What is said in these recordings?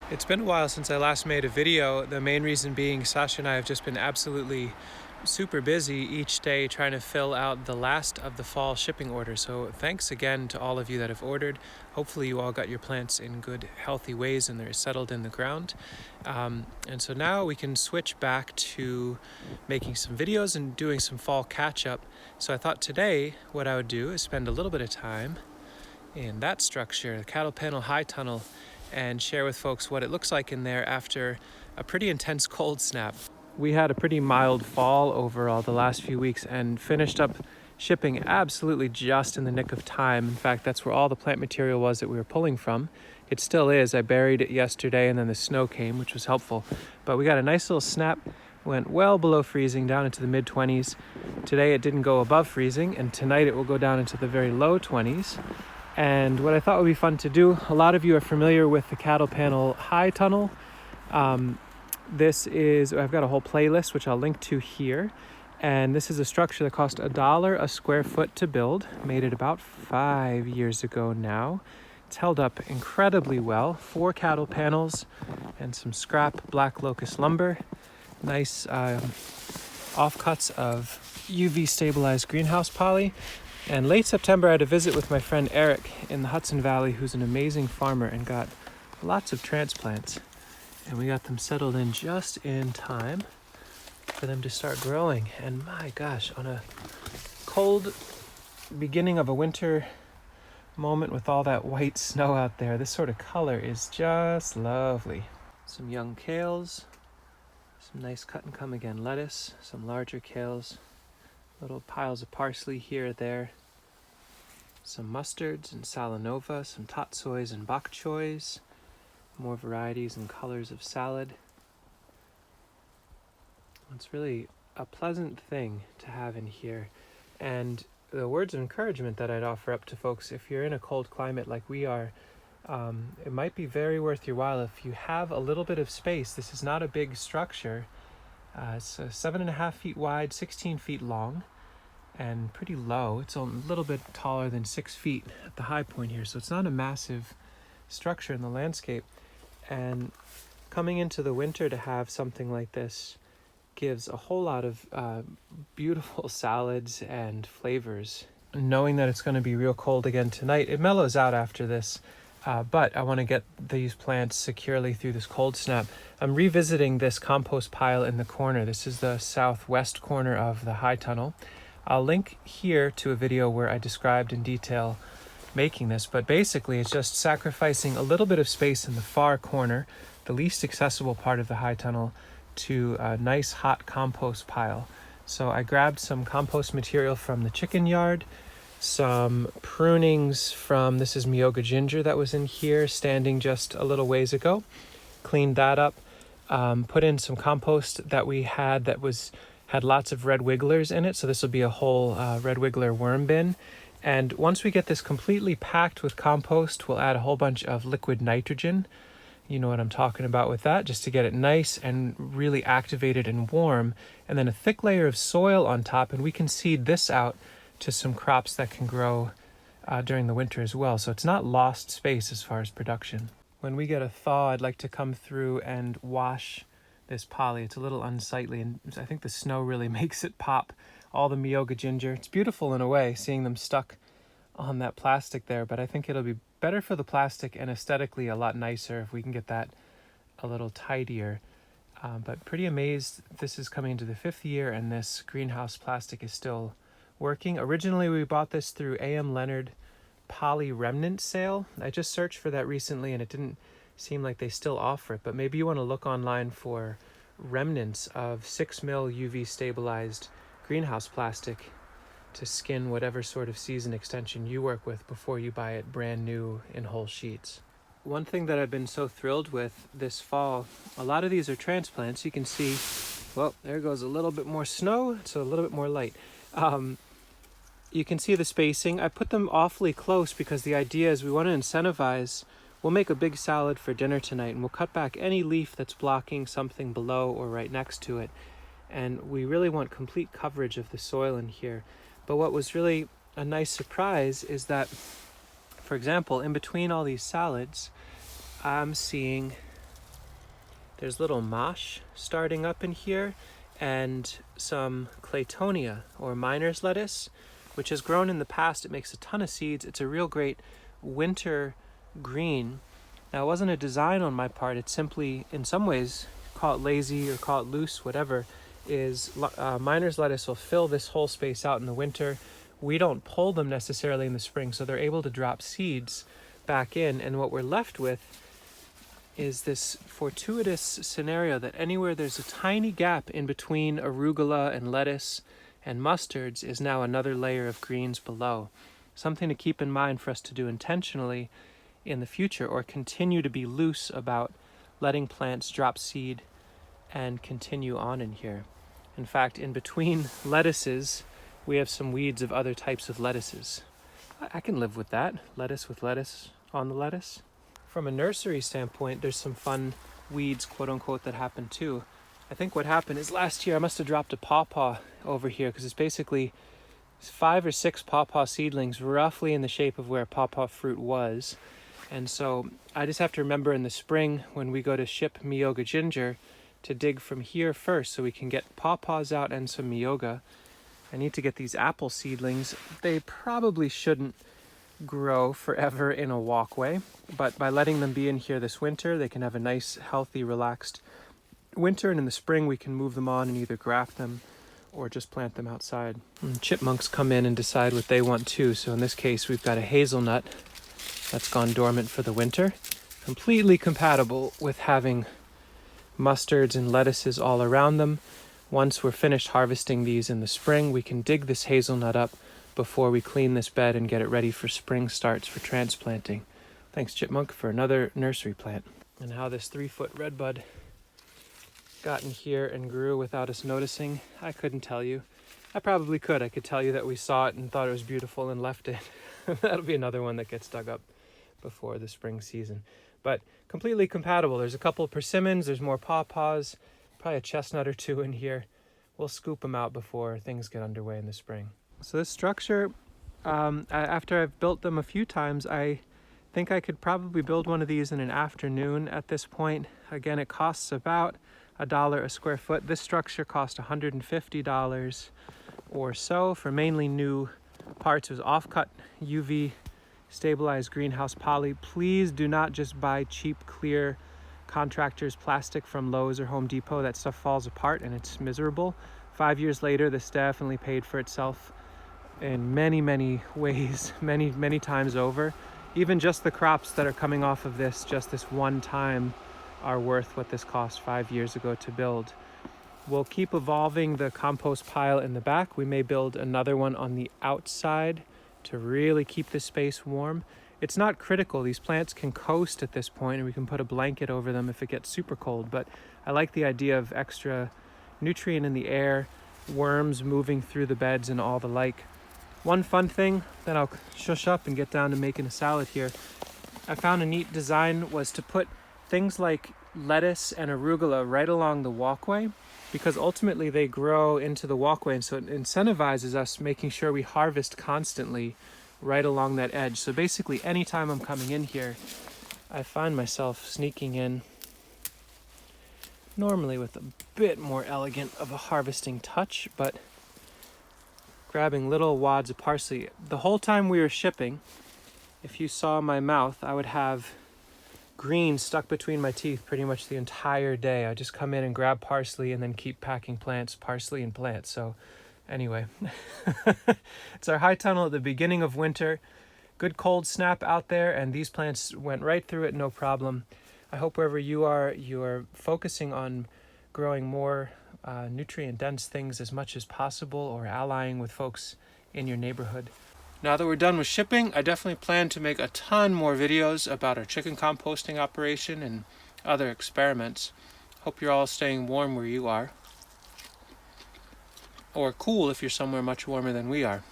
It's been a while since I last made a video. The main reason being Sasha and I have just been absolutely super busy each day trying to fill out the last of the fall shipping orders. So thanks again to all of you that have ordered. Hopefully you all got your plants in good, healthy ways and they're settled in the ground. And so now we can switch back to making some videos and doing some fall catch-up. So I thought today what I would do is spend a little bit of time in that structure, the cattle panel Hightunnel, and share with folks what it looks like in there after a pretty intense cold snap. We had a pretty mild fall overall the last few weeks and finished up shipping absolutely just in the nick of time. In fact, that's where all the plant material was that we were pulling from. It still is. I buried it yesterday and then the snow came, which was helpful. But we got a nice little snap, went well below freezing, down into the mid-20s. Today it didn't go above freezing, and tonight it will go down into the very low 20s. And what I thought would be fun to do, a lot of you are familiar with the cattle panel Hightunnel. I've got a whole playlist, which I'll link to here. And this is a structure that cost $1 a square foot to build. Made it about 5 years ago now. It's held up incredibly well. 4 cattle panels and some scrap black locust lumber. Nice offcuts of UV stabilized greenhouse poly. And late September, I had a visit with my friend Eric in the Hudson Valley, who's an amazing farmer and got lots of transplants. And we got them settled in just in time for them to start growing. And my gosh, on a cold beginning of a winter moment with all that white snow out there, this sort of color is just lovely. Some young kales, some nice cut and come again lettuce, some larger kales, little piles of parsley here or there, some mustards and salanova, some tatsois and bok choys, more varieties and colors of salad. It's really a pleasant thing to have in here. And the words of encouragement that I'd offer up to folks, if you're in a cold climate like we are, it might be very worth your while if you have a little bit of space. This is not a big structure. It's 7.5 feet wide, 16 feet long, and pretty low. It's a little bit taller than 6 feet at the high point here, so it's not a massive structure in the landscape. And coming into the winter to have something like this gives a whole lot of beautiful salads and flavors. Knowing that it's going to be real cold again tonight, it mellows out after this. But I want to get these plants securely through this cold snap. I'm revisiting this compost pile in the corner. This is the southwest corner of the Hightunnel. I'll link here to a video where I described in detail making this, but basically it's just sacrificing a little bit of space in the far corner, the least accessible part of the Hightunnel, to a nice hot compost pile. So I grabbed some compost material from the chicken yard, some prunings from, this is Miyoga ginger that was in here standing just a little ways ago. Cleaned that up, put in some compost that we had that had lots of red wigglers in it. So this will be a whole red wiggler worm bin. And once we get this completely packed with compost, we'll add a whole bunch of liquid nitrogen. You know what I'm talking about with that, just to get it nice and really activated and warm. And then a thick layer of soil on top, and we can seed this out to some crops that can grow during the winter as well. So it's not lost space as far as production. When we get a thaw, I'd like to come through and wash this poly. It's a little unsightly, and I think the snow really makes it pop. All the Miyoga ginger. It's beautiful in a way, seeing them stuck on that plastic there, but I think it'll be better for the plastic and aesthetically a lot nicer if we can get that a little tidier. But pretty amazed this is coming into the 5th year and this greenhouse plastic is still working. Originally, we bought this through A.M. Leonard Poly Remnant sale. I just searched for that recently and it didn't seem like they still offer it, but maybe you want to look online for remnants of 6 mil UV stabilized greenhouse plastic to skin whatever sort of season extension you work with before you buy it brand new in whole sheets. One thing that I've been so thrilled with this fall, a lot of these are transplants. You can see, well, there goes a little bit more snow, so a little bit more light. You can see the spacing. I put them awfully close because the idea is we want to incentivize. We'll make a big salad for dinner tonight and we'll cut back any leaf that's blocking something below or right next to it. And we really want complete coverage of the soil in here. But what was really a nice surprise is that, for example, in between all these salads, I'm seeing There's little mosh starting up in here, and some claytonia or miner's lettuce, which has grown in the past. It makes a ton of seeds. It's a real great winter green. Now, it wasn't a design on my part. It's simply, in some ways, call it lazy or call it loose, whatever, is miner's lettuce will fill this whole space out in the winter. We don't pull them necessarily in the spring, so they're able to drop seeds back in. And what we're left with is this fortuitous scenario that anywhere there's a tiny gap in between arugula and lettuce and mustards is now another layer of greens below. Something to keep in mind for us to do intentionally in the future, or continue to be loose about letting plants drop seed and continue on in here. In fact, in between lettuces, we have some weeds of other types of lettuces. I can live with that. Lettuce with lettuce on the lettuce. From a nursery standpoint, there's some fun weeds, quote unquote, that happen too. I think what happened is last year I must have dropped a pawpaw over here, because it's basically 5 or 6 pawpaw seedlings roughly in the shape of where pawpaw fruit was. And so I just have to remember in the spring when we go to ship miyoga ginger to dig from here first so we can get pawpaws out and some miyoga. I need to get these apple seedlings. They probably shouldn't grow forever in a walkway, but by letting them be in here this winter, they can have a nice, healthy, relaxed winter, and in the spring we can move them on and either graft them or just plant them outside. And chipmunks come in and decide what they want too, so in this case we've got a hazelnut that's gone dormant for the winter, completely compatible with having mustards and lettuces all around them. Once we're finished harvesting these in the spring, we can dig this hazelnut up before we clean this bed and get it ready for spring starts for transplanting. Thanks, Chipmunk, for another nursery plant. And how this 3-foot redbud got in here and grew without us noticing, I couldn't tell you. I probably could. I could tell you that we saw it and thought it was beautiful and left it. That'll be another one that gets dug up before the spring season. But completely compatible. There's a couple of persimmons, there's more pawpaws, probably a chestnut or 2 in here. We'll scoop them out before things get underway in the spring. So this structure, after I've built them a few times, I think I could probably build one of these in an afternoon at this point. Again, it costs about $1 a square foot. This structure cost $150 or so for mainly new parts. It was off-cut UV stabilized greenhouse poly. Please do not just buy cheap, clear contractors plastic from Lowe's or Home Depot. That stuff falls apart and it's miserable. 5 years later, this definitely paid for itself in many, many ways, many times over. Even just the crops that are coming off of this, just this one time, are worth what this cost 5 years ago to build. We'll keep evolving the compost pile in the back. We may build another one on the outside to really keep this space warm. It's not critical. These plants can coast at this point, and we can put a blanket over them if it gets super cold, but I like the idea of extra nutrient in the air, worms moving through the beds and all the like. One fun thing, then I'll shush up and get down to making a salad here. I found a neat design was to put things like lettuce and arugula right along the walkway, because ultimately they grow into the walkway, and so it incentivizes us making sure we harvest constantly right along that edge. So basically anytime I'm coming in here, I find myself sneaking in, normally with a bit more elegant of a harvesting touch, but grabbing little wads of parsley. The whole time we were shipping, if you saw my mouth, I would have green stuck between my teeth pretty much the entire day. I just come in and grab parsley and then keep packing plants, parsley and plants. So anyway, it's our high tunnel at the beginning of winter. Good cold snap out there, and these plants went right through it, no problem. I hope wherever you are focusing on growing more nutrient-dense things as much as possible, or allying with folks in your neighborhood. Now that we're done with shipping, I definitely plan to make a ton more videos about our chicken composting operation and other experiments. Hope you're all staying warm where you are. Or cool if you're somewhere much warmer than we are.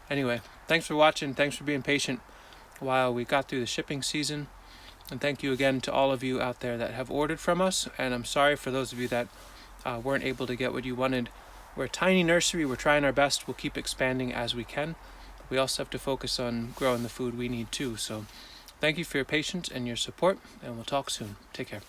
Anyway, thanks for watching. Thanks for being patient while we got through the shipping season. And thank you again to all of you out there that have ordered from us. And I'm sorry for those of you that weren't able to get what you wanted. We're a tiny nursery. We're trying our best. We'll keep expanding as we can. We also have to focus on growing the food we need too. So thank you for your patience and your support, and we'll talk soon. Take care.